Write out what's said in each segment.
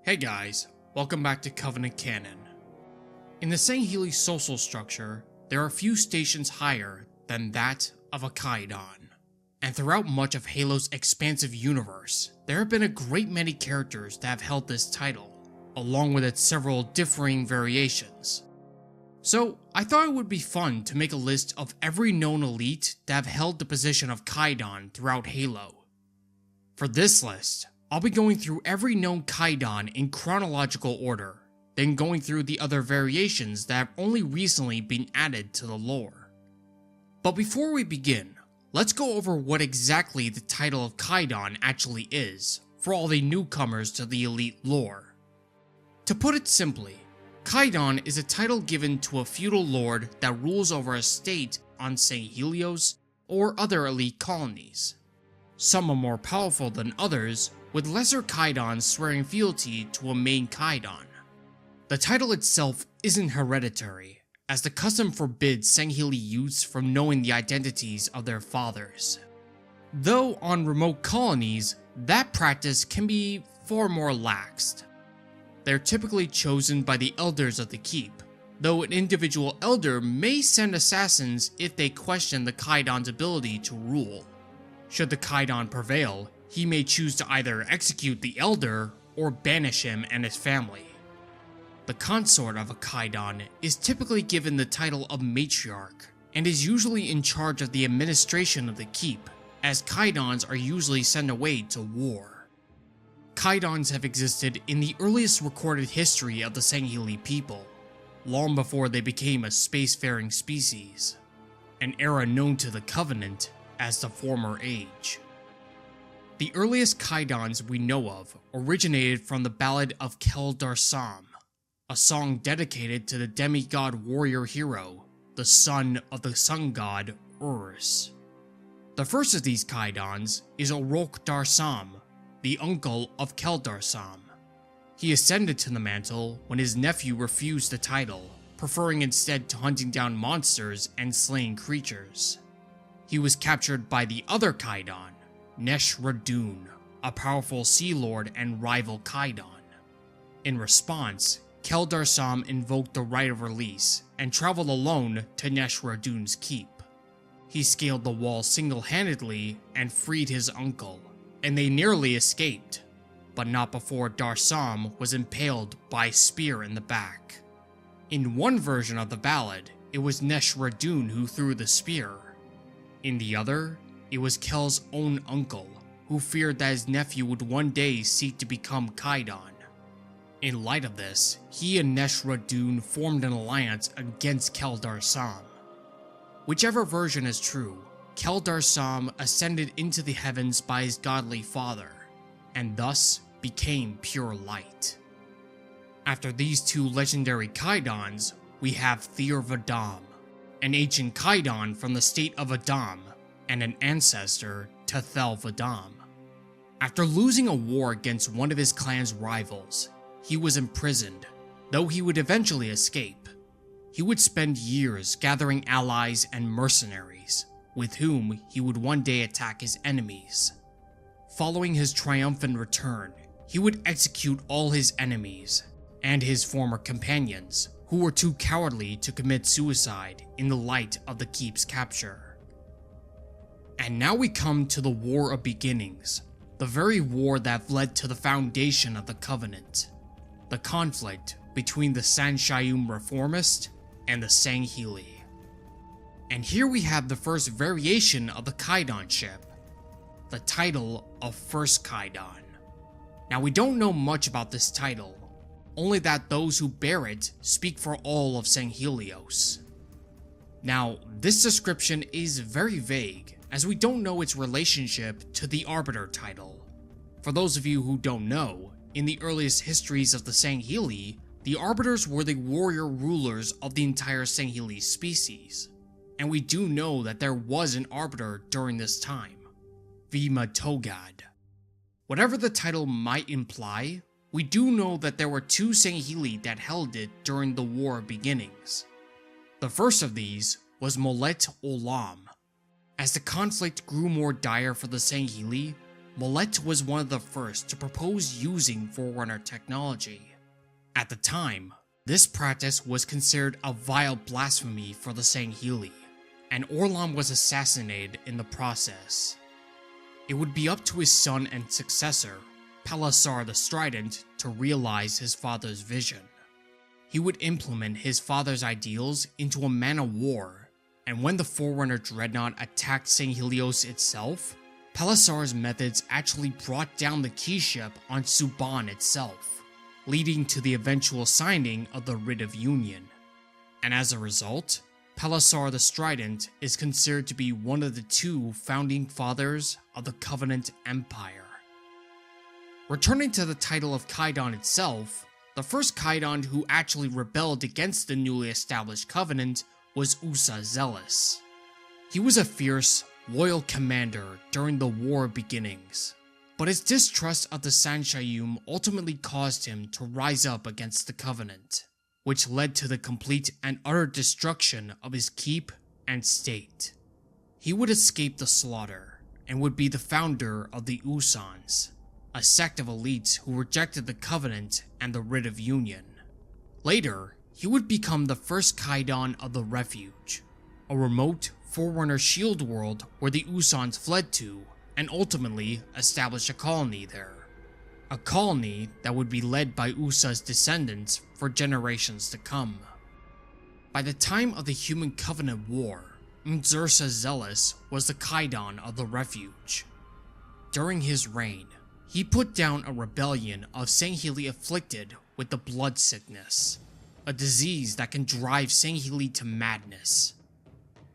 Hey guys, welcome back to Covenant Canon. In the Sangheili social structure, there are few stations higher than that of a Kaidon. And throughout much of Halo's expansive universe, there have been a great many characters that have held this title, along with its several differing variations. So, I thought it would be fun to make a list of every known elite that have held the position of Kaidon throughout Halo. For this list, I'll be going through every known Kaidon in chronological order, then going through the other variations that have only recently been added to the lore. But before we begin, let's go over what exactly the title of Kaidon actually is, for all the newcomers to the elite lore. To put it simply, Kaidon is a title given to a feudal lord that rules over a state on Sanghelios or other elite colonies. Some are more powerful than others, with lesser Kaidons swearing fealty to a main Kaidon. The title itself isn't hereditary, as the custom forbids Sangheili youths from knowing the identities of their fathers. Though on remote colonies, that practice can be far more laxed. They're typically chosen by the elders of the keep, though an individual elder may send assassins if they question the Kaidon's ability to rule. Should the Kaidon prevail, he may choose to either execute the elder or banish him and his family. The consort of a Kaidon is typically given the title of matriarch and is usually in charge of the administration of the keep, as Kaidons are usually sent away to war. Kaidons have existed in the earliest recorded history of the Sangheili people, long before they became a spacefaring species, an era known to the Covenant as the Former Age. The earliest Kaidons we know of originated from the Ballad of Keldarsam, a song dedicated to the demigod warrior hero, the son of the sun god Urus. The first of these Kaidons is Orok Darsam, the uncle of Keldarsam. He ascended to the mantle when his nephew refused the title, preferring instead to hunting down monsters and slaying creatures. He was captured by the other Kaidon, Nesh-Radun, a powerful Sea Lord and rival Kaidon. In response, Keldarsam invoked the right of release and traveled alone to Nesh-Radun's keep. He scaled the wall single-handedly and freed his uncle, and they nearly escaped, but not before Darsam was impaled by a spear in the back. In one version of the ballad, it was Nesh-Radun who threw the spear. In the other, it was Kel's own uncle, who feared that his nephew would one day seek to become Kaidon. In light of this, he and Nesh-Radun formed an alliance against Keldarsam. Whichever version is true, Keldarsam ascended into the heavens by his godly father, and thus became pure light. After these two legendary Kaidons, we have Thir-Vadam, an ancient Kaidon from the state of Adam, and an ancestor to Thel-Vadam. After losing a war against one of his clan's rivals, he was imprisoned, though he would eventually escape. He would spend years gathering allies and mercenaries, with whom he would one day attack his enemies. Following his triumphant return, he would execute all his enemies, and his former companions, who were too cowardly to commit suicide in the light of the keep's capture. And now we come to the War of Beginnings, the very war that led to the foundation of the Covenant, the conflict between the Sanshayum Reformist and the Sangheili. And here we have the first variation of the Kaidon ship, the title of First Kaidon. Now we don't know much about this title, only that those who bear it speak for all of Sanghelios. Now, this description is very vague, as we don't know its relationship to the Arbiter title. For those of you who don't know, in the earliest histories of the Sangheili, the Arbiters were the warrior rulers of the entire Sangheili species, and we do know that there was an Arbiter during this time, Vima Togad. Whatever the title might imply, we do know that there were two Sangheili that held it during the War of Beginnings. The first of these was Molet Olam. As the conflict grew more dire for the Sangheili, Millet was one of the first to propose using Forerunner technology. At the time, this practice was considered a vile blasphemy for the Sangheili, and Orlan was assassinated in the process. It would be up to his son and successor, Palisar the Strident, to realize his father's vision. He would implement his father's ideals into a man of war, and when the Forerunner Dreadnought attacked Sanghelios itself, Palisar's methods actually brought down the key ship on Suban itself, leading to the eventual signing of the Writ of Union. And as a result, Palisar the Strident is considered to be one of the two founding fathers of the Covenant Empire. Returning to the title of Kaidon itself, the first Kaidon who actually rebelled against the newly established Covenant was Usa Zealous. He was a fierce, loyal commander during the war beginnings, but his distrust of the Sanshayum ultimately caused him to rise up against the Covenant, which led to the complete and utter destruction of his keep and state. He would escape the slaughter, and would be the founder of the Usans, a sect of elites who rejected the Covenant and the Writ of Union. Later, he would become the first Kaidon of the Refuge, a remote Forerunner shield world where the Usans fled to, and ultimately established a colony there. A colony that would be led by Usa's descendants for generations to come. By the time of the Human Covenant War, Mzursa Zealous was the Kaidon of the Refuge. During his reign, he put down a rebellion of Sangheili afflicted with the blood sickness, a disease that can drive Sangheili to madness.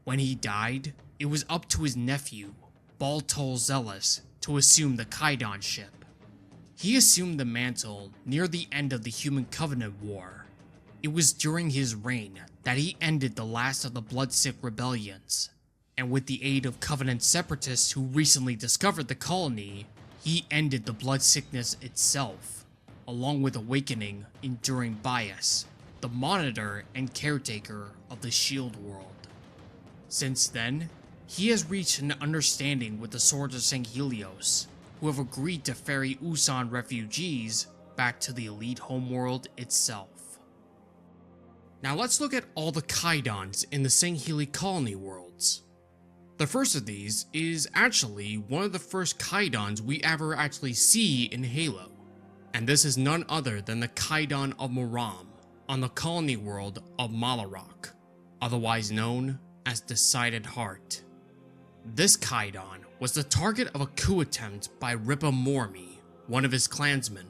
When he died, it was up to his nephew, Baltol Zealous, to assume the Kaidon ship. He assumed the mantle near the end of the Human Covenant War. It was during his reign that he ended the last of the bloodsick rebellions, and with the aid of Covenant separatists who recently discovered the colony, he ended the blood sickness itself, along with awakening Enduring Bias, the monitor and caretaker of the Shield World. Since then, he has reached an understanding with the Swords of Sanghelios, who have agreed to ferry Usan refugees back to the elite homeworld itself. Now let's look at all the Kaidons in the Sangheili colony worlds. The first of these is actually one of the first Kaidons we ever actually see in Halo, and this is none other than the Kaidon of Moram on the colony world of Malarok, otherwise known as Decided Heart. This Kaidon was the target of a coup attempt by Ripa Mormi, one of his clansmen.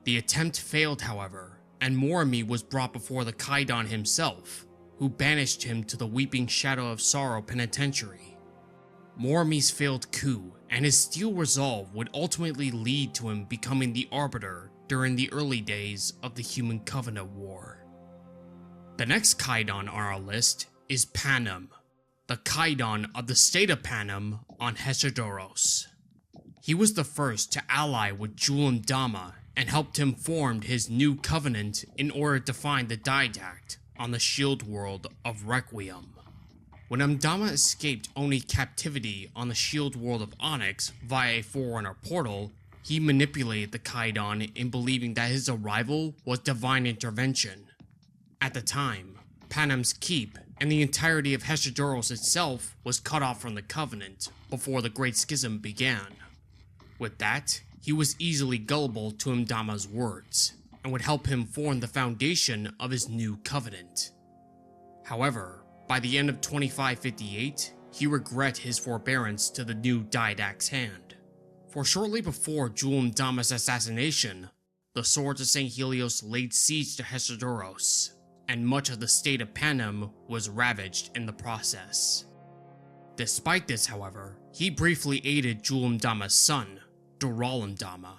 The attempt failed, however, and Mormi was brought before the Kaidon himself, who banished him to the Weeping Shadow of Sorrow Penitentiary. Mormi's failed coup and his steel resolve would ultimately lead to him becoming the Arbiter during the early days of the Human Covenant War. The next Kaidon on our list is Panem, the Kaidon of the state of Panem on Heshadoros. He was the first to ally with Julim Dama and helped him form his new covenant in order to find the Didact on the shield world of Requiem. When Mdama escaped Oni captivity on the shield world of Onyx via a Forerunner portal, he manipulated the Kaidon in believing that his arrival was divine intervention. At the time, Panem's keep and the entirety of Heshadoros itself was cut off from the Covenant before the Great Schism began. With that, he was easily gullible to Mdama's words, and would help him form the foundation of his new Covenant. However, by the end of 2558, he regretted his forbearance to the new Didact's hand. For shortly before Julim Dama's assassination, the Swords of Sanghelios laid siege to Heshadoros, and much of the state of Panem was ravaged in the process. Despite this, however, he briefly aided Julim Dama's son, Duralim Dama,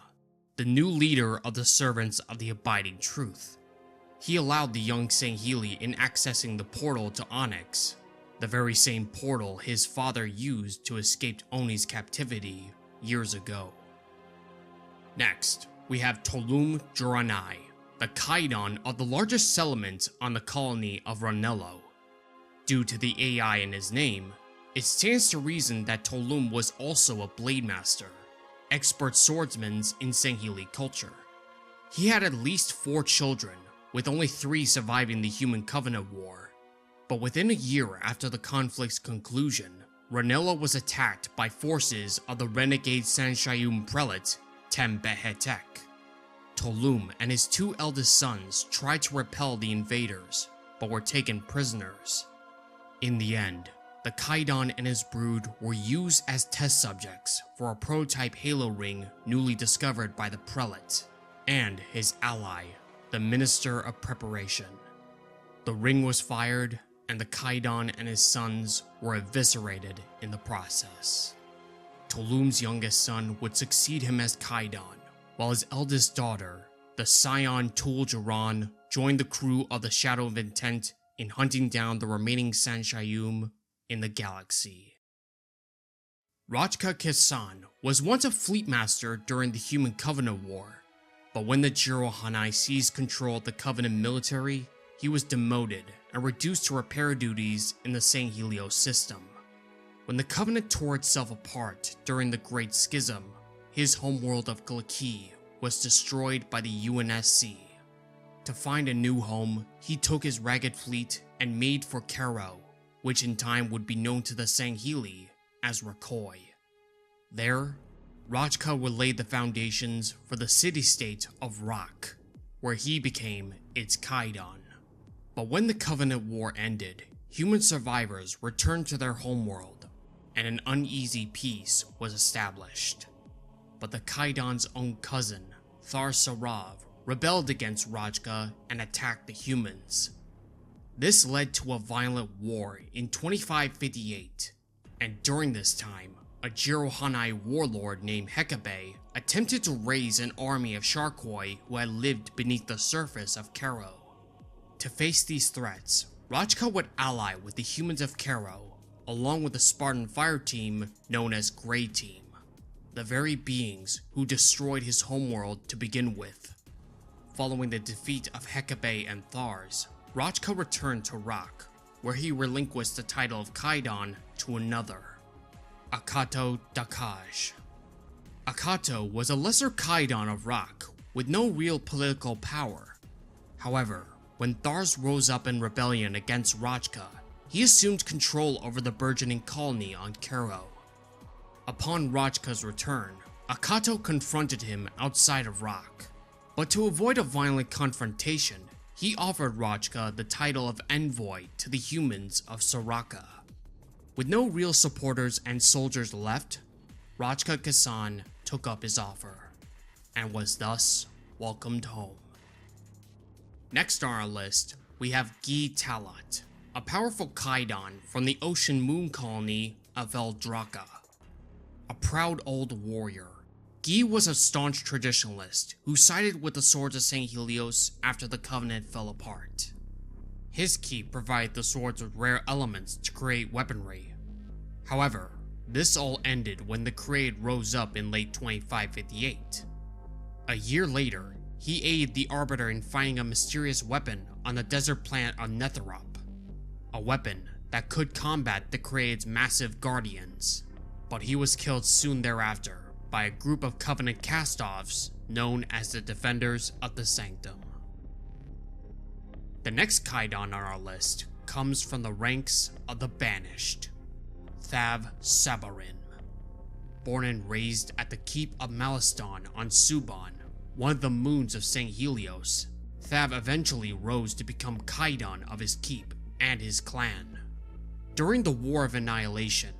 the new leader of the Servants of the Abiding Truth. He allowed the young Sangheili in accessing the portal to Onyx, the very same portal his father used to escape Oni's captivity years ago. Next, we have Tolum Juranai, the Kaidon of the largest settlement on the colony of Ranello. Due to the AI in his name, it stands to reason that Tolum was also a Blade Master, expert swordsmen in Sangheili culture. He had at least 4 children, with only 3 surviving the Human Covenant War. But within a year after the conflict's conclusion, Ranella was attacked by forces of the renegade Sanshayum prelate, Tembehetek. Tulum and his 2 eldest sons tried to repel the invaders, but were taken prisoners. In the end, the Kaidon and his brood were used as test subjects for a prototype halo ring newly discovered by the prelate and his ally, the Minister of Preparation. The ring was fired, and the Kaidon and his sons were eviscerated in the process. Tulum's youngest son would succeed him as Kaidon, while his eldest daughter, the Scion Tuljaran, joined the crew of the Shadow of Intent in hunting down the remaining Sanshayum in the galaxy. Rajka Kisan was once a fleet master during the Human Covenant War, but when the Jirohanai seized control of the Covenant military, he was demoted and reduced to repair duties in the Sangheili system. When the Covenant tore itself apart during the Great Schism, his homeworld of Glaki was destroyed by the UNSC. To find a new home, he took his ragged fleet and made for Cairo, which in time would be known to the Sangheili as Rakoi. There, Rajka would lay the foundations for the city-state of Rak, where he became its Kaidon. But when the Covenant War ended, human survivors returned to their homeworld, and an uneasy peace was established. But the Kaidon's own cousin, Thar Sarav, rebelled against Rajka and attacked the humans. This led to a violent war in 2558, and during this time, a Jirohanai warlord named Hekabe attempted to raise an army of Sharkoi who had lived beneath the surface of Cairo. To face these threats, Rajka would ally with the humans of Cairo, along with the Spartan fire team known as Grey Team, the very beings who destroyed his homeworld to begin with. Following the defeat of Hekabe and Thars, Rajka returned to Rak, where he relinquished the title of Kaidon to another, Akato Dakaj. Akato was a lesser Kaidon of Rak with no real political power. However, when Thars rose up in rebellion against Rajka, he assumed control over the burgeoning colony on Cairo. Upon Rajka's return, Akato confronted him outside of Rak, but to avoid a violent confrontation, he offered Rajka the title of envoy to the humans of Soraka. With no real supporters and soldiers left, Rajka Kisan took up his offer, and was thus welcomed home. Next on our list, we have Gi Talat, a powerful Kaidon from the Ocean Moon colony of Eldraka. A proud old warrior, Gi was a staunch traditionalist who sided with the Swords of Sangheili after the Covenant fell apart. His keep provided the swords with rare elements to create weaponry. However, this all ended when the Create rose up in late 2558. A year later, he aided the Arbiter in finding a mysterious weapon on the desert planet of Netherop, a weapon that could combat the Create's massive guardians, but he was killed soon thereafter by a group of Covenant cast-offs known as the Defenders of the Sanctum. The next Kaidon on our list comes from the ranks of the Banished, Thav Sabarin. Born and raised at the Keep of Maliston on Suban, one of the moons of Sanghelios, Thav eventually rose to become Kaidon of his keep and his clan. During the War of Annihilation,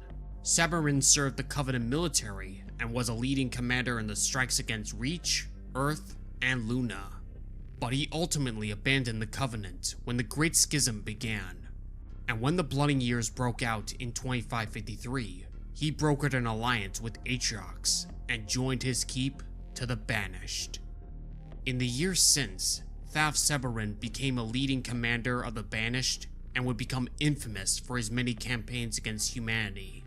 Sabarin served the Covenant military and was a leading commander in the strikes against Reach, Earth, and Luna. But he ultimately abandoned the Covenant when the Great Schism began, and when the Bloody Years broke out in 2553, he brokered an alliance with Atriox and joined his keep to the Banished. In the years since, Thav Sabarin became a leading commander of the Banished and would become infamous for his many campaigns against humanity.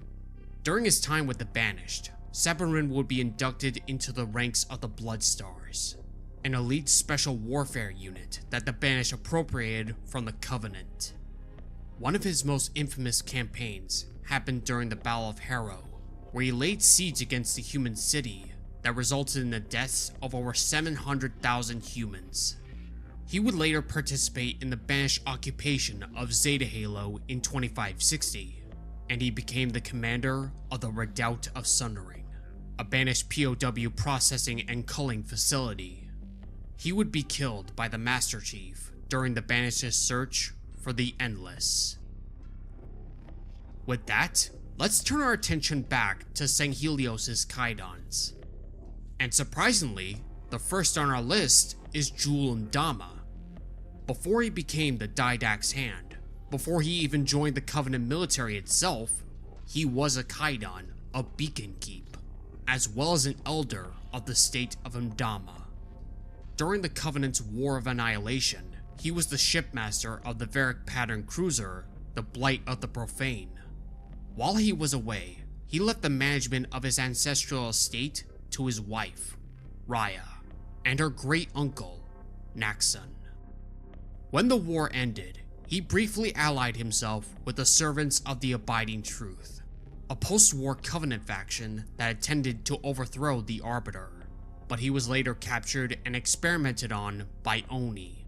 During his time with the Banished, Sabarin would be inducted into the ranks of the Bloodstars, an elite special warfare unit that the Banished appropriated from the Covenant. One of his most infamous campaigns happened during the Battle of Harrow, where he laid siege against the human city, that resulted in the deaths of over 700,000 humans. He would later participate in the banished occupation of Zeta Halo in 2560, and he became the commander of the Redoubt of Sundering, a banished POW processing and culling facility. He would be killed by the Master Chief during the Banished's search for the Endless. With that, let's turn our attention back to Sanghelios' Kaidons. And surprisingly, the first on our list is Jul 'Mdama. Before he became the Didact's Hand, before he even joined the Covenant military itself, he was a Kaidon of Beacon Keep, as well as an elder of the state of Mdama. During the Covenant's War of Annihilation, he was the shipmaster of the Varric pattern cruiser, the Blight of the Profane. While he was away, he left the management of his ancestral estate to his wife, Raya, and her great-uncle, Naxxon. When the war ended, he briefly allied himself with the Servants of the Abiding Truth, a post-war Covenant faction that intended to overthrow the Arbiter, but he was later captured and experimented on by Oni.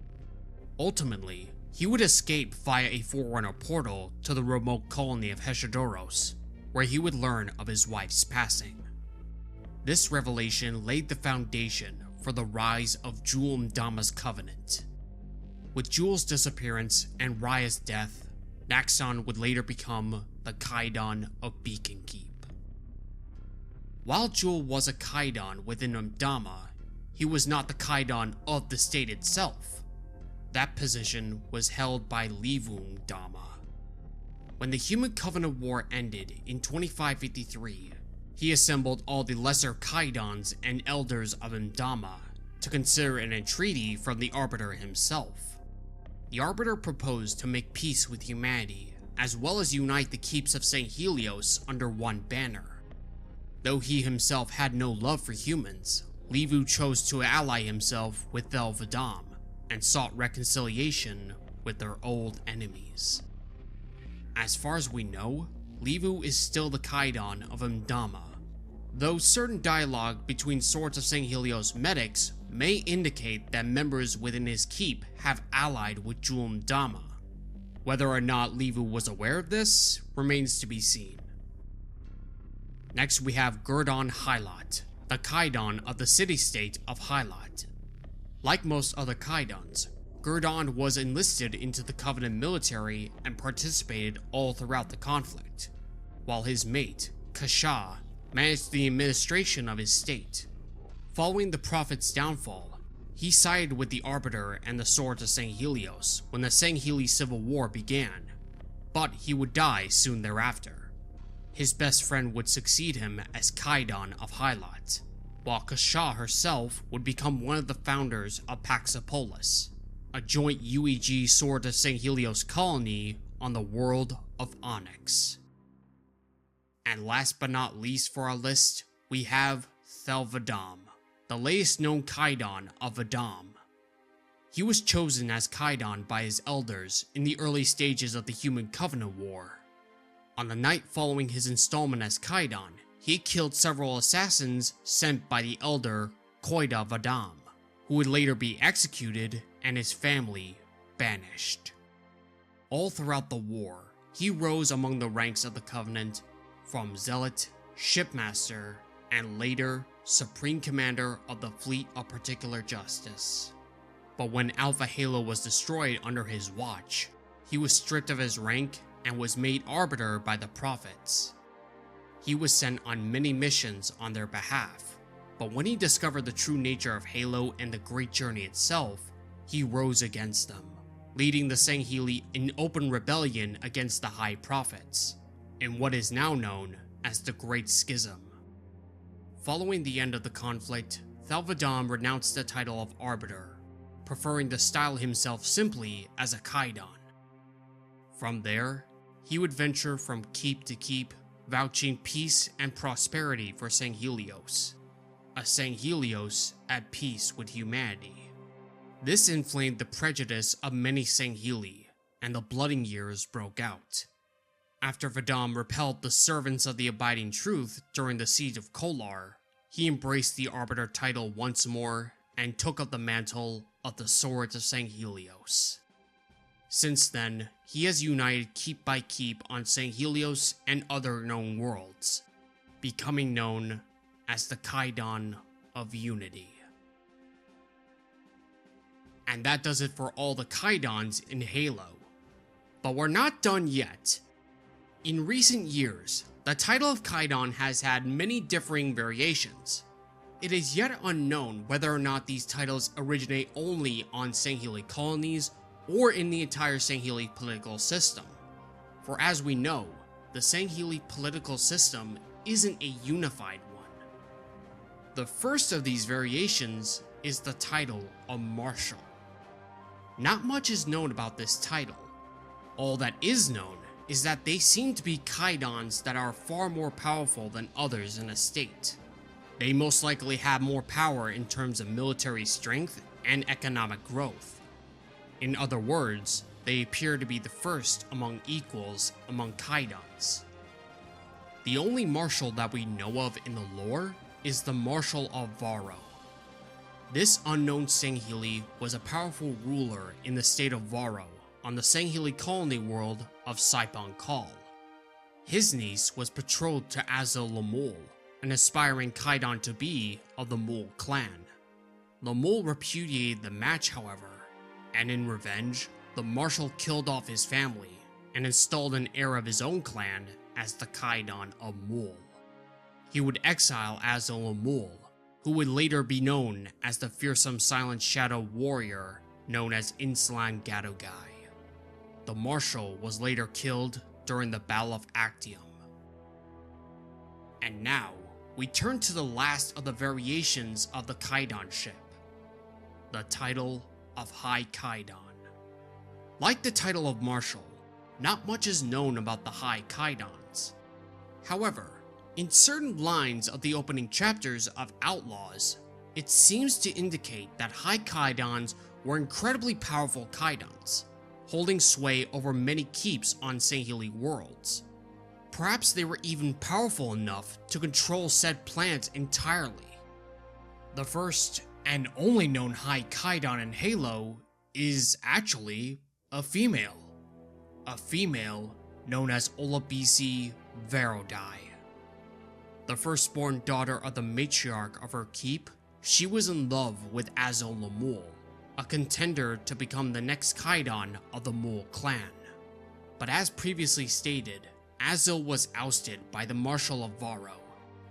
Ultimately, he would escape via a Forerunner portal to the remote colony of Heshadoros, where he would learn of his wife's passing. This revelation laid the foundation for the rise of Jul 'Mdama's Covenant. With Jul's disappearance and Raya's death, Naxxon would later become the Kaidon of Beacon Keep. While Jul was a Kaidon within Mdama, he was not the Kaidon of the state itself. That position was held by Levu 'Mdama. When the Human Covenant War ended in 2553, he assembled all the lesser Kaidons and elders of Mdama to consider an entreaty from the Arbiter himself. The Arbiter proposed to make peace with humanity, as well as unite the keeps of Sanghelios under one banner. Though he himself had no love for humans, Levu chose to ally himself with Thel 'Vadam and sought reconciliation with their old enemies. As far as we know, Levu is still the Kaidon of Mdama, though certain dialogue between Swords of Sanghelios medics may indicate that members within his keep have allied with Jul 'Mdama. Whether or not Levu was aware of this remains to be seen. Next we have Gurdon Hylot, the Kaidon of the city-state of Hylot. Like most other Kaidons, Gurdon was enlisted into the Covenant military and participated all throughout the conflict, while his mate, Kasha, managed the administration of his state. Following the Prophet's downfall, he sided with the Arbiter and the Swords of Sanghelios when the Sangheli Civil War began, but he would die soon thereafter. His best friend would succeed him as Kaidon of Hylot, while Kasha herself would become one of the founders of Paxopolis, a joint UEG Sword of Sanghelios colony on the world of Onyx. And last but not least for our list, we have Thel 'Vadam, the latest known Kaidon of Vadam. He was chosen as Kaidon by his elders in the early stages of the Human Covenant War. On the night following his installment as Kaidon, he killed several assassins sent by the elder Koida 'Vadam, who would later be executed and his family banished. All throughout the war, he rose among the ranks of the Covenant, from Zealot, Shipmaster, and later Supreme Commander of the Fleet of Particular Justice. But when Alpha Halo was destroyed under his watch, he was stripped of his rank and was made Arbiter by the Prophets. He was sent on many missions on their behalf, but when he discovered the true nature of Halo and the Great Journey itself, he rose against them, leading the Sangheli in open rebellion against the High Prophets, in what is now known as the Great Schism. Following the end of the conflict, Thel 'Vadam renounced the title of Arbiter, preferring to style himself simply as a Kaidon. From there, he would venture from keep to keep, vouching peace and prosperity for Sanghelios, a Sanghelios at peace with humanity. This inflamed the prejudice of many Sangheli, and the Blooding Years broke out. After Vadam repelled the Servants of the Abiding Truth during the Siege of Kolar, he embraced the Arbiter title once more and took up the mantle of the Swords of St. Helios. Since then, he has united keep by keep on St. Helios and other known worlds, becoming known as the Kaidon of Unity. And that does it for all the Kaidons in Halo. But we're not done yet. In recent years, the title of Kaidon has had many differing variations. It is yet unknown whether or not these titles originate only on Sangheili colonies or in the entire Sangheili political system. For as we know, the Sangheili political system isn't a unified one. The first of these variations is the title of Marshal. Not much is known about this title. All that is known is that they seem to be Kaidons that are far more powerful than others in a state. They most likely have more power in terms of military strength and economic growth. In other words, they appear to be the first among equals among Kaidons. The only Marshal that we know of in the lore is the Marshal of Varro. This unknown Sangheili was a powerful ruler in the state of Varro on the Sangheili colony world of Saipon Kal. His niece was betrothed to Azil Lamul, an aspiring Kaidon to be of the Mul clan. Lamul repudiated the match, however, and in revenge, the Marshal killed off his family and installed an heir of his own clan as the Kaidon of Mul. He would exile Azil Lamul, who would later be known as the fearsome silent shadow warrior known as Insulan Gadogai. The Marshal was later killed during the Battle of Actium. And now, we turn to the last of the variations of the Kaidon ship, the title of High Kaidon. Like the title of Marshal, not much is known about the High Kaidons. However, in certain lines of the opening chapters of Outlaws, it seems to indicate that High Kaidons were incredibly powerful Kaidons, holding sway over many keeps on Sangheili worlds. Perhaps they were even powerful enough to control said planet entirely. The first and only known High Kaidon in Halo is actually a female. A female known as Olabisi Verodai. The firstborn daughter of the matriarch of her keep, she was in love with Azil Lamul, a contender to become the next Kaidon of the Mul clan. But as previously stated, Azil was ousted by the Marshal of Varro,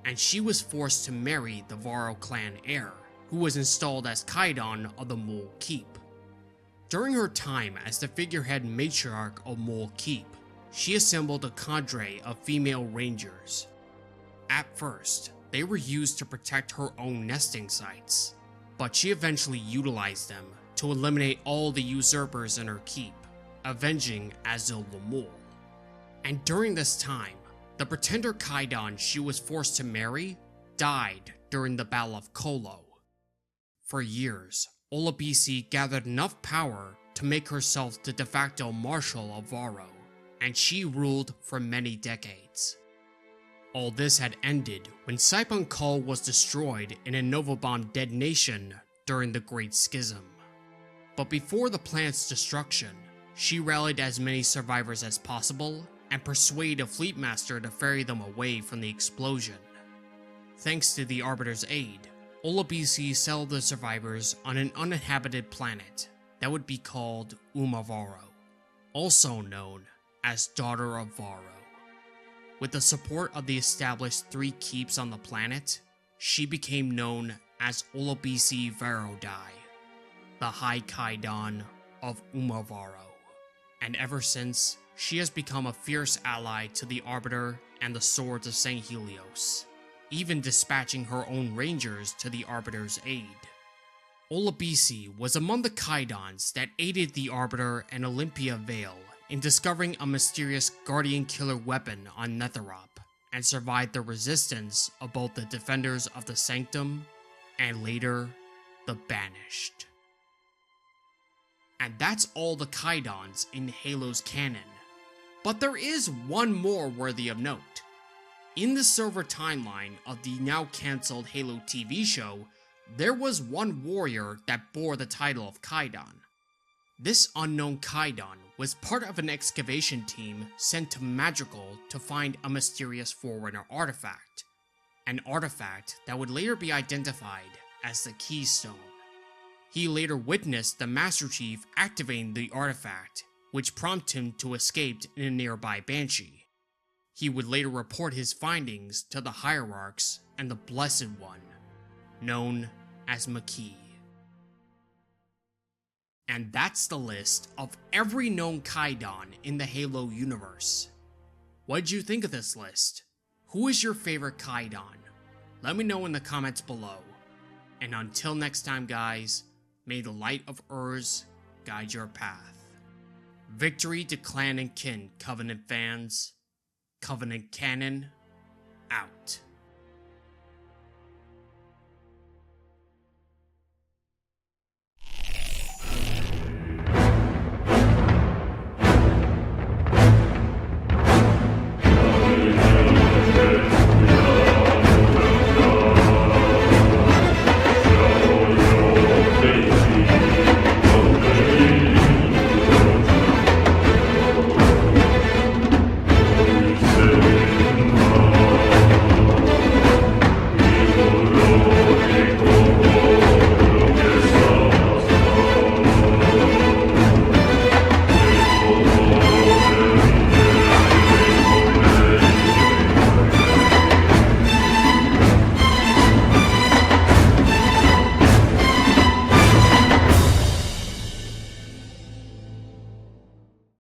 and she was forced to marry the Varro clan heir, who was installed as Kaidon of the Mul keep. During her time as the figurehead matriarch of Mul keep, she assembled a cadre of female rangers. At first, they were used to protect her own nesting sites, but she eventually utilized them to eliminate all the usurpers in her keep, avenging Azil Lamul. And during this time, the pretender Kaidon she was forced to marry died during the Battle of Kolo. For years, Olabisi gathered enough power to make herself the de facto Marshal of Varro, and she ruled for many decades. All this had ended when Saipon Kal was destroyed in a Nova Bomb detonation during the Great Schism. But before the planet's destruction, she rallied as many survivors as possible and persuaded a fleet master to ferry them away from the explosion. Thanks to the Arbiter's aid, Olabisi settled the survivors on an uninhabited planet that would be called Umavaro, also known as Daughter of Varro. With the support of the established 3 keeps on the planet, she became known as Olabisi Verodai, the High Kaidon of Umavaro. And ever since, she has become a fierce ally to the Arbiter and the Swords of St. Helios, even dispatching her own rangers to the Arbiter's aid. Olabisi was among the Kaidons that aided the Arbiter and Olympia Vale in discovering a mysterious Guardian killer weapon on Netherop, and survived the resistance of both the Defenders of the Sanctum and later, the Banished. And that's all the Kaidons in Halo's canon. But there is one more worthy of note. In the server timeline of the now cancelled Halo TV show, there was one warrior that bore the title of Kaidon. This unknown Kaidon was part of an excavation team sent to Magical to find a mysterious Forerunner artifact, an artifact that would later be identified as the Keystone. He later witnessed the Master Chief activating the artifact, which prompted him to escape in a nearby Banshee. He would later report his findings to the Hierarchs and the Blessed One, known as Makee. And that's the list of every known Kaidon in the Halo universe. What did you think of this list? Who is your favorite Kaidon? Let me know in the comments below. And until next time guys, may the light of Urs guide your path. Victory to Clan and Kin, Covenant fans. Covenant Canon, out.